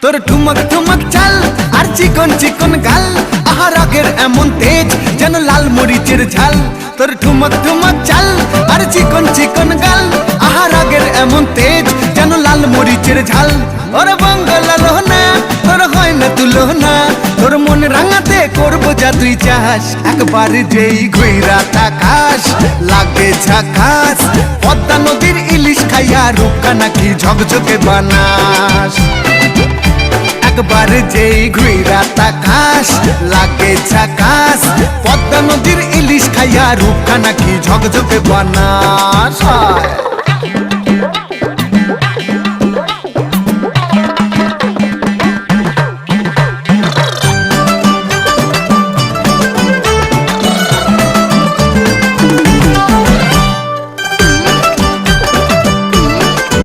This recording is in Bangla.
তোর ঠুমক ঠুমক চাল আর চিকন চিকন গাল, আহা রাগের এমন তেজ যেন লাল মরিচের ঝাল। তোর ঠুমক ঠুমক চাল আর চিকন চিকন গাল, আহা রাগের এমন তেজ যেন লাল মরিচের ঝাল। ওরে বাঙ্গালা লোহনা তোর হয় না তুলনা, তোর মন রাঙাতে করবো যা তুই চাস। একবার যেই ঘুইরা তাকাস লাগে ঝাকাস, পদ্মা নদীর ইলিশ খাইয়া রূপকা নাকি ঝকঝকে বানাস। একবার যেই ঘুইরা তাকাস লাগে ঝাকাস, পদ্মা নদীর ইলিশ খাইয়া রূপকা নাকি ঝকঝকে বানাস।